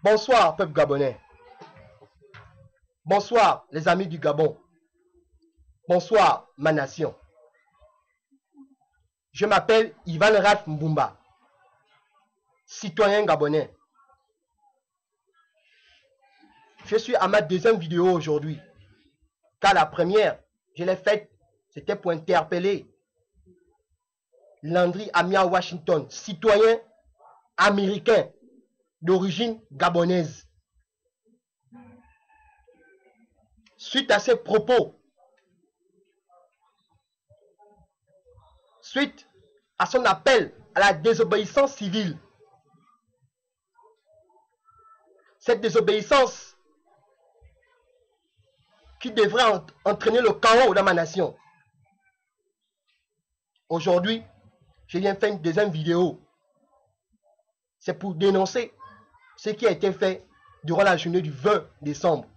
Bonsoir, peuple gabonais. Bonsoir, les amis du Gabon. Bonsoir, ma nation. Je m'appelle Ivan Ralph Mbumba, citoyen gabonais. Je suis à ma deuxième vidéo aujourd'hui, car la première, je l'ai faite, c'était pour interpeller Landry Amia Washington, citoyen américain d'origine gabonaise. Suite à ses propos, suite à son appel à la désobéissance civile, cette désobéissance qui devrait entraîner le chaos dans ma nation. Aujourd'hui, je viens faire une deuxième vidéo. C'est pour dénoncer ce qui a été fait durant la journée du 20 décembre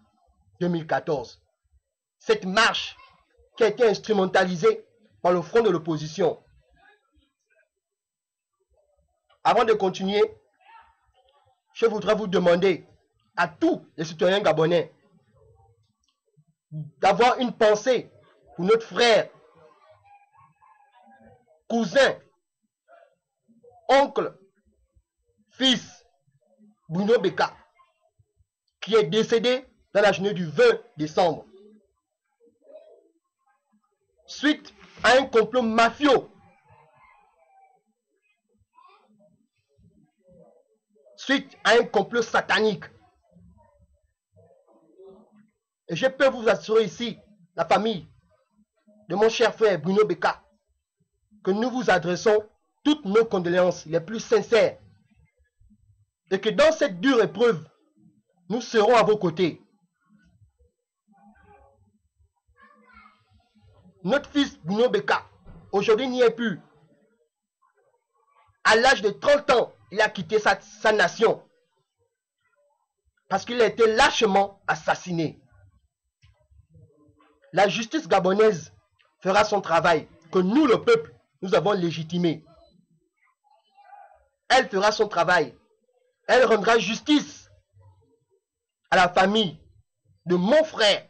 2014. Cette marche qui a été instrumentalisée par le front de l'opposition. Avant de continuer, je voudrais vous demander à tous les citoyens gabonais d'avoir une pensée pour notre frère, cousin, oncle, fils, Bruno Beka, qui est décédé dans la journée du 20 décembre. Suite à un complot mafieux. Suite à un complot satanique. Et je peux vous assurer ici, la famille de mon cher frère Bruno Beka, que nous vous adressons toutes nos condoléances les plus sincères. Et que dans cette dure épreuve, nous serons à vos côtés. Notre fils Bruno Beka, aujourd'hui n'y est plus. À l'âge de 30 ans, il a quitté sa nation. Parce qu'il a été lâchement assassiné. La justice gabonaise fera son travail, que nous, le peuple, nous avons légitimé. Elle fera son travail. Elle rendra justice à la famille de mon frère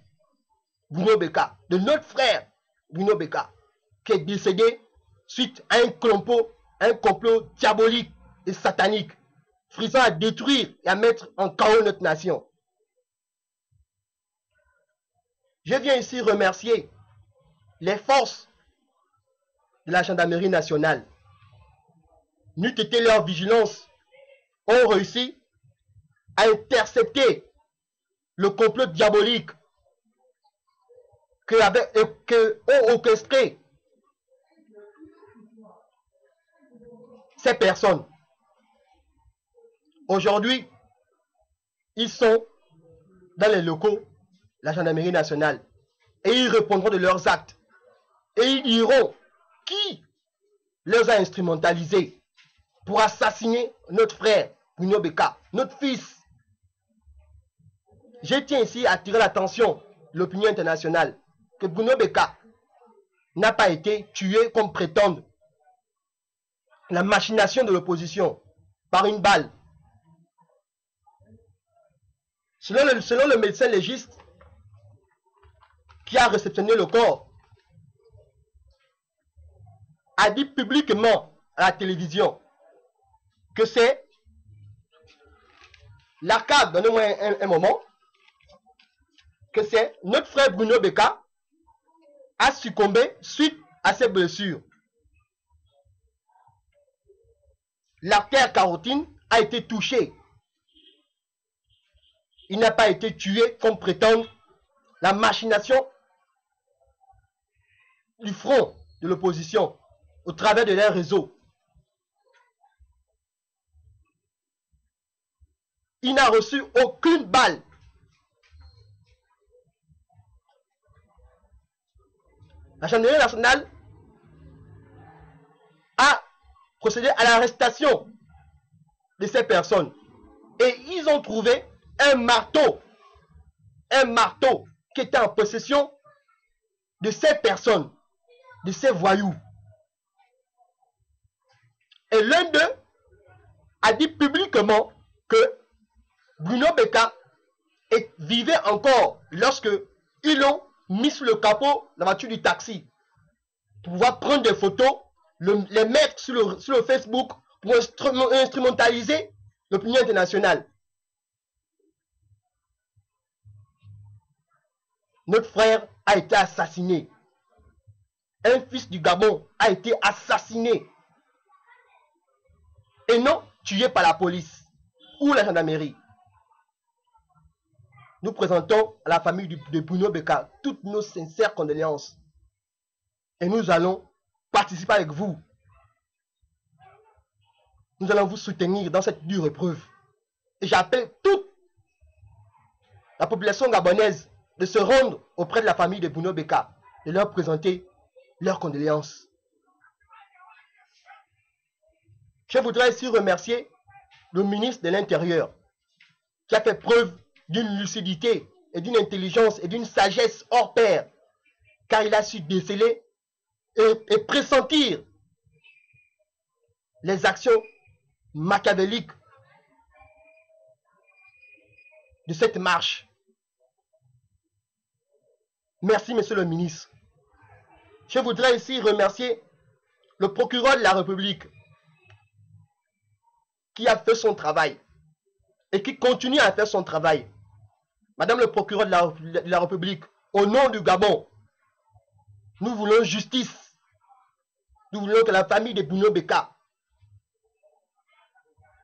Bruno Beka, de notre frère Bruno Beka, qui est décédé suite à un complot diabolique et satanique, visant à détruire et à mettre en chaos notre nation. Je viens ici remercier les forces de la gendarmerie nationale. N'eût été leur vigilance, ont réussi à intercepter le complot diabolique que ont orchestré ces personnes. Aujourd'hui, ils sont dans les locaux de la gendarmerie nationale et ils répondront de leurs actes et ils diront qui les a instrumentalisés pour assassiner notre frère Bruno Beka, notre fils. Je tiens ici à attirer l'attention de l'opinion internationale que Bruno Beka n'a pas été tué comme prétendent la machination de l'opposition par une balle. Selon le médecin légiste qui a réceptionné le corps, a dit publiquement à la télévision que c'est l'arcade, donnez-moi un moment, que c'est notre frère Bruno Beka a succombé suite à ses blessures. L'artère carotide a été touchée. Il n'a pas été tué comme prétendent la machination du front de l'opposition au travers de leurs réseaux. Il n'a reçu aucune balle. La gendarmerie nationale a procédé à l'arrestation de ces personnes. Et ils ont trouvé un marteau qui était en possession de ces personnes, de ces voyous. Et l'un d'eux a dit publiquement que Bruno Beka vivait encore lorsque ils l'ont mis sous le capot la voiture du taxi pour pouvoir prendre des photos, les mettre sur le Facebook pour instrumentaliser l'opinion internationale. Notre frère a été assassiné. Un fils du Gabon a été assassiné. Et non tué par la police ou la gendarmerie. Nous présentons à la famille de Bruno Beka toutes nos sincères condoléances. Et nous allons participer avec vous. Nous allons vous soutenir dans cette dure épreuve. Et j'appelle toute la population gabonaise de se rendre auprès de la famille de Bruno Beka et leur présenter leurs condoléances. Je voudrais ici remercier le ministre de l'Intérieur qui a fait preuve d'une lucidité et d'une intelligence et d'une sagesse hors pair, car il a su déceler et pressentir les actions machiavéliques de cette marche. Merci, monsieur le ministre. Je voudrais ici remercier le procureur de la République qui a fait son travail et qui continue à faire son travail. Madame le procureur de la République, au nom du Gabon, nous voulons justice. Nous voulons que la famille de Bruno Beka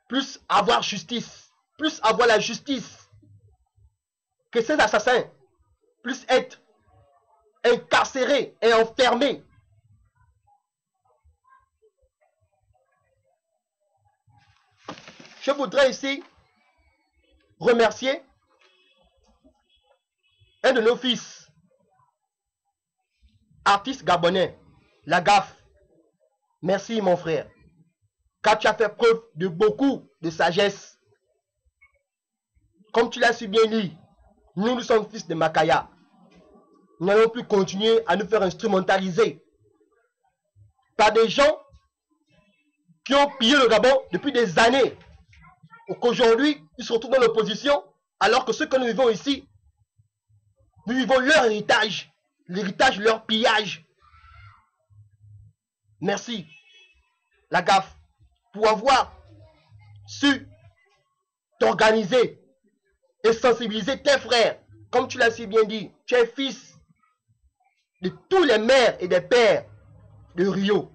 puisse avoir justice, puisse avoir la justice, que ces assassins puissent être incarcérés et enfermés. Je voudrais ici remercier un de nos fils, artiste gabonais, la GAF. Merci mon frère, car tu as fait preuve de beaucoup de sagesse. Comme tu l'as si bien dit, nous sommes fils de Makaya. Nous n'allons plus continuer à nous faire instrumentaliser par des gens qui ont pillé le Gabon depuis des années. Qu'aujourd'hui, ils se retrouvent dans l'opposition, alors que ceux que nous vivons ici, nous vivons leur héritage, l'héritage de leur pillage. Merci, la GAF, pour avoir su t'organiser et sensibiliser tes frères. Comme tu l'as si bien dit, tu es fils de tous les mères et des pères de Rio.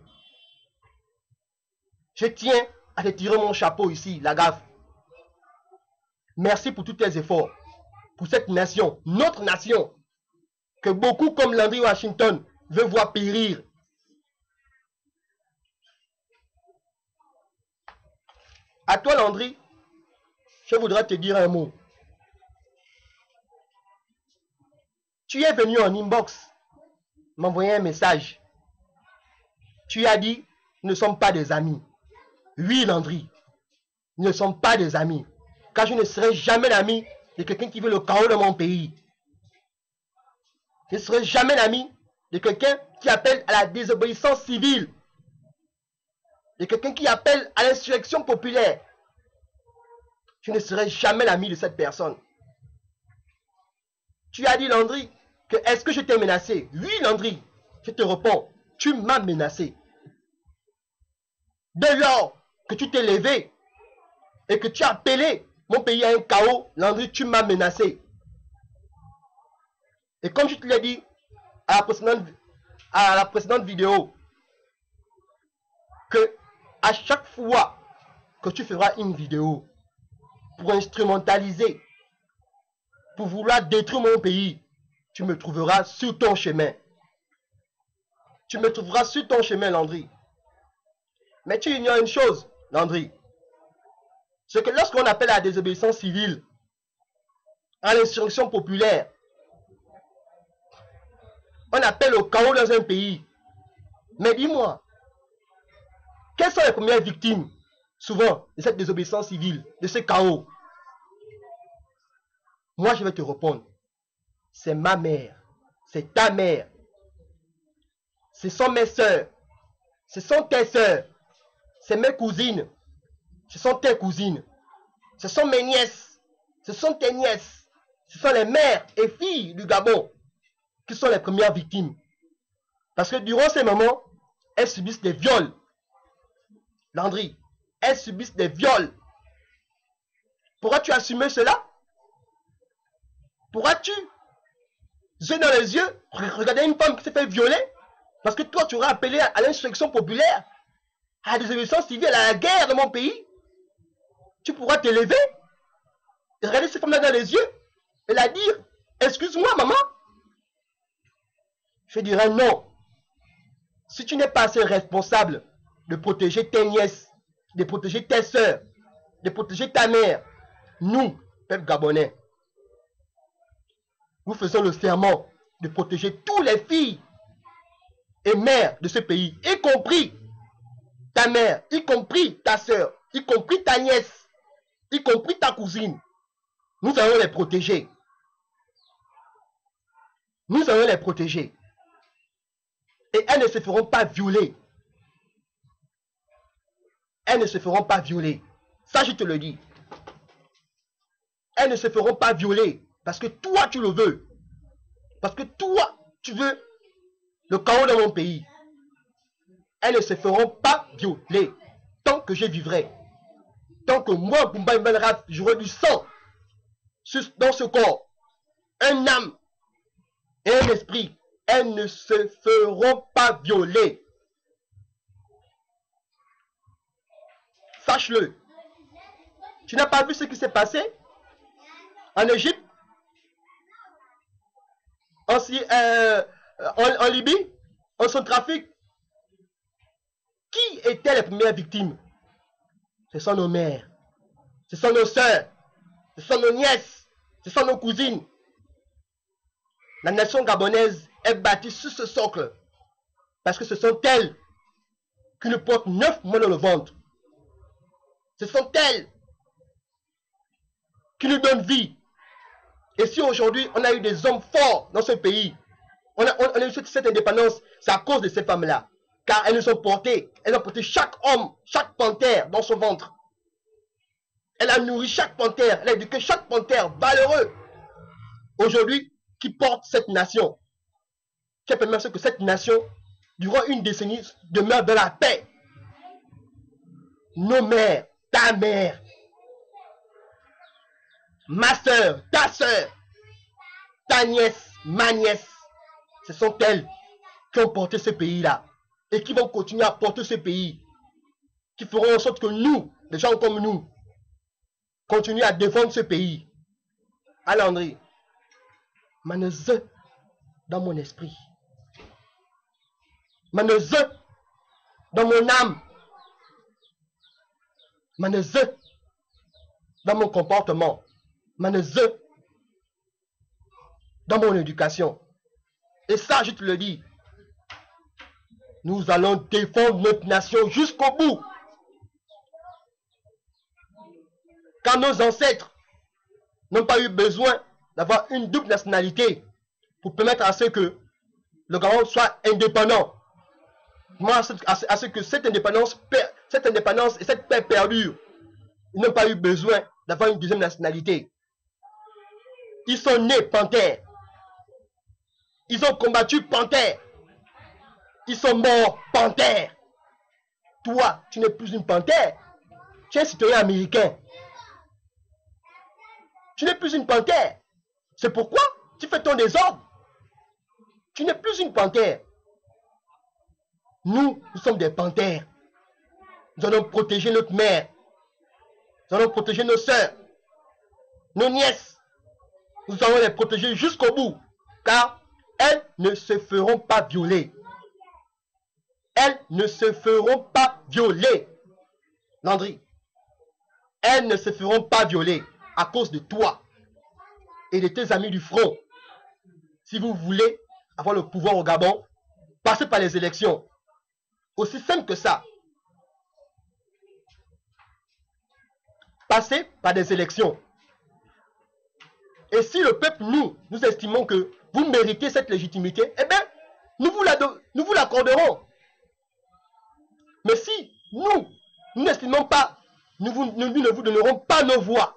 Je tiens à te tirer mon chapeau ici, la GAF. Merci pour tous tes efforts, pour cette nation, notre nation, que beaucoup comme Landry Washington veulent voir périr. À toi, Landry, je voudrais te dire un mot. Tu es venu en inbox m'envoyer un message. Tu as dit, nous ne sommes pas des amis. Oui, Landry, nous ne sommes pas des amis. Car je ne serai jamais l'ami de quelqu'un qui veut le chaos de mon pays. Je ne serai jamais l'ami de quelqu'un qui appelle à la désobéissance civile. De quelqu'un qui appelle à l'insurrection populaire. Je ne serai jamais l'ami de cette personne. Tu as dit, Landry, que est-ce que je t'ai menacé? Oui, Landry, je te réponds, tu m'as menacé. Dès lors que tu t'es levé et que tu as appelé mon pays à un chaos, Landry, tu m'as menacé. Et comme je te l'ai dit à la précédente vidéo, que à chaque fois que tu feras une vidéo pour instrumentaliser, pour vouloir détruire mon pays, tu me trouveras sur ton chemin. Tu me trouveras sur ton chemin, Landry. Mais tu ignores une chose, Landry. C'est que lorsqu'on appelle à la désobéissance civile, à l'insurrection populaire, on appelle au chaos dans un pays. Mais dis-moi, quelles sont les premières victimes, souvent, de cette désobéissance civile, de ce chaos? Moi, je vais te répondre. C'est ma mère, c'est ta mère. Ce sont mes soeurs, ce sont tes soeurs, c'est mes cousines, ce sont tes cousines, ce sont mes nièces, Ce sont tes nièces, ce sont les mères et filles du Gabon qui sont les premières victimes. Parce que durant ces moments, elles subissent des viols. Landry, elles subissent des viols. Pourras-tu assumer cela? Pourras-tu, yeux dans les yeux, regarder une femme qui s'est fait violer? Parce que toi, tu auras appelé à l'insurrection populaire, à la désobéissance civile, à la guerre de mon pays. Tu pourras te lever, regarder cette femme-là dans les yeux, et la dire, excuse-moi, maman. Je dirais non. Si tu n'es pas assez responsable de protéger tes nièces, de protéger tes soeurs, de protéger ta mère, nous, peuple gabonais, nous faisons le serment de protéger toutes les filles et mères de ce pays, y compris ta mère, y compris ta soeur, y compris ta nièce, y compris ta cousine. Nous allons les protéger. Nous allons les protéger. Et elles ne se feront pas violer. Elles ne se feront pas violer. Ça, je te le dis. Elles ne se feront pas violer. Parce que toi, tu le veux. Parce que toi, tu veux le chaos dans mon pays. Elles ne se feront pas violer. Tant que je vivrai. Tant que moi, Boumba Mbenraf, j'aurai du sang dans ce corps. Un âme et un esprit. Elles ne se feront pas violer. Sache-le. Tu n'as pas vu ce qui s'est passé en Égypte, en Libye, en Centrafrique? Qui étaient les premières victimes? Ce sont nos mères, ce sont nos soeurs, ce sont nos nièces, ce sont nos cousines. La nation gabonaise est bâtie sur ce socle parce que ce sont elles qui nous portent 9 mois dans le ventre. Ce sont elles qui nous donnent vie. Et si aujourd'hui on a eu des hommes forts dans ce pays, on a eu cette indépendance, c'est à cause de ces femmes-là. Car elles nous ont porté, elles ont porté chaque homme, chaque panthère dans son ventre. Elle a nourri chaque panthère, elle a éduqué chaque panthère valeureux. Aujourd'hui, qui porte cette nation, qui a permis à ce que cette nation, durant une décennie, demeure dans la paix. Nos mères, ta mère, ma soeur, ta nièce, ma nièce, ce sont elles qui ont porté ce pays-là et qui vont continuer à porter ce pays, qui feront en sorte que nous, des gens comme nous, continuons à défendre ce pays. Alors André, maneze dans mon esprit, maneze dans mon âme, maneze dans mon comportement, maneze dans mon éducation. Et ça, je te le dis, nous allons défendre notre nation jusqu'au bout. Quand nos ancêtres n'ont pas eu besoin d'avoir une double nationalité pour permettre à ce que le Gabon soit indépendant, à ce que cette indépendance et cette paix perdurent, ils n'ont pas eu besoin d'avoir une deuxième nationalité. Ils sont nés panthères. Ils ont combattu panthères. Ils sont morts panthères. Toi, tu n'es plus une panthère. Tu es un citoyen américain. Tu n'es plus une panthère. C'est pourquoi tu fais ton désordre. Tu n'es plus une panthère. Nous sommes des panthères. Nous allons protéger notre mère. Nous allons protéger nos soeurs, nos nièces. Nous allons les protéger jusqu'au bout. Car elles ne se feront pas violer. Elles ne se feront pas violer. Landry, elles ne se feront pas violer à cause de toi et de tes amis du front. Si vous voulez avoir le pouvoir au Gabon, passez par les élections. Aussi simple que ça. Passez par des élections. Et si le peuple, nous estimons que vous méritez cette légitimité, eh bien, nous vous l'accorderons. Mais si nous n'estimons pas, nous ne vous donnerons pas nos voix.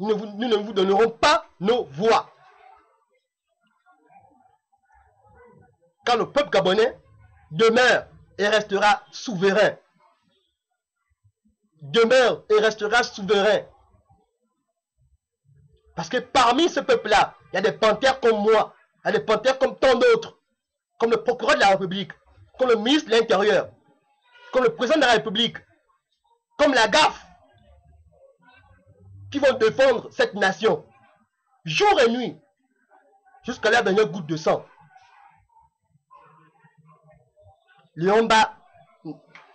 nous ne vous donnerons pas nos voix. Car le peuple gabonais demeure et restera souverain. Demeure et restera souverain. Parce que parmi ce peuple-là, il y a des panthères comme moi, il y a des panthères comme tant d'autres, comme le procureur de la République, comme le ministre de l'Intérieur, comme le président de la République, comme la GAF, qui vont défendre cette nation, jour et nuit, jusqu'à la dernière goutte de sang. Léomba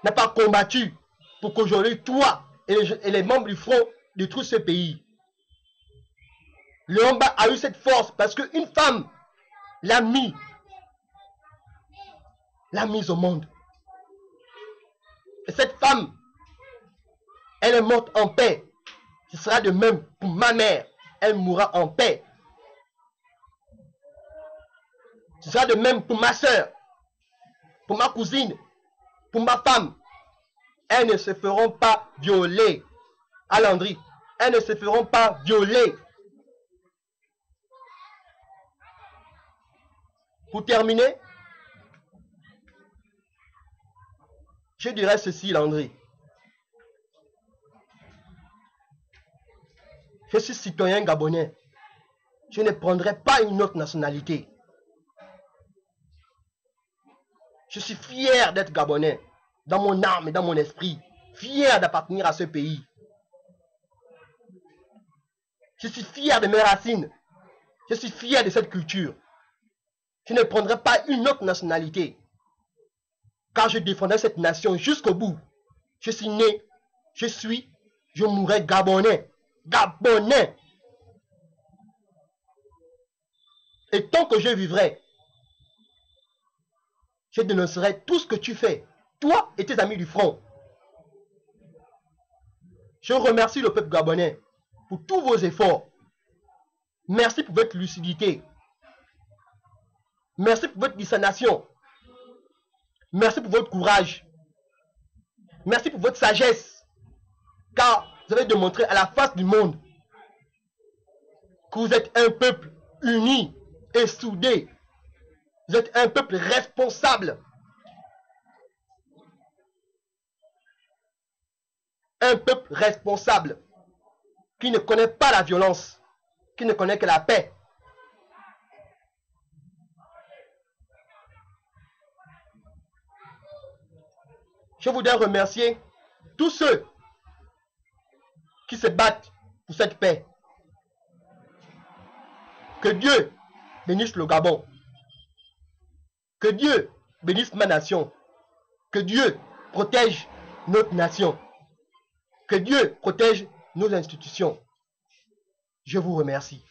n'a pas combattu pour qu'aujourd'hui, toi et les membres du front détruisent ce pays. Léomba a eu cette force parce qu'une femme l'a mise au monde. Et cette femme, elle est morte en paix. Ce sera de même pour ma mère. Elle mourra en paix. Ce sera de même pour ma soeur, pour ma cousine, pour ma femme. Elles ne se feront pas violer. À Landry, elles ne se feront pas violer. Pour terminer, je dirais ceci, Landry. Je suis citoyen gabonais. Je ne prendrai pas une autre nationalité. Je suis fier d'être gabonais, dans mon âme et dans mon esprit. Fier d'appartenir à ce pays. Je suis fier de mes racines. Je suis fier de cette culture. Je ne prendrai pas une autre nationalité. Car je défendrai cette nation jusqu'au bout. Je suis né, je mourrai gabonais. Gabonais. Et tant que je vivrai, je dénoncerai tout ce que tu fais, toi et tes amis du front. Je remercie le peuple gabonais pour tous vos efforts. Merci pour votre lucidité. Merci pour votre discernement. Merci pour votre courage. Merci pour votre sagesse. Car vous avez démontré à la face du monde que vous êtes un peuple uni et soudé. Vous êtes un peuple responsable. Un peuple responsable qui ne connaît pas la violence, qui ne connaît que la paix. Je voudrais remercier tous ceux qui se battent pour cette paix. Que Dieu bénisse le Gabon. Que Dieu bénisse ma nation. Que Dieu protège notre nation. Que Dieu protège nos institutions. Je vous remercie.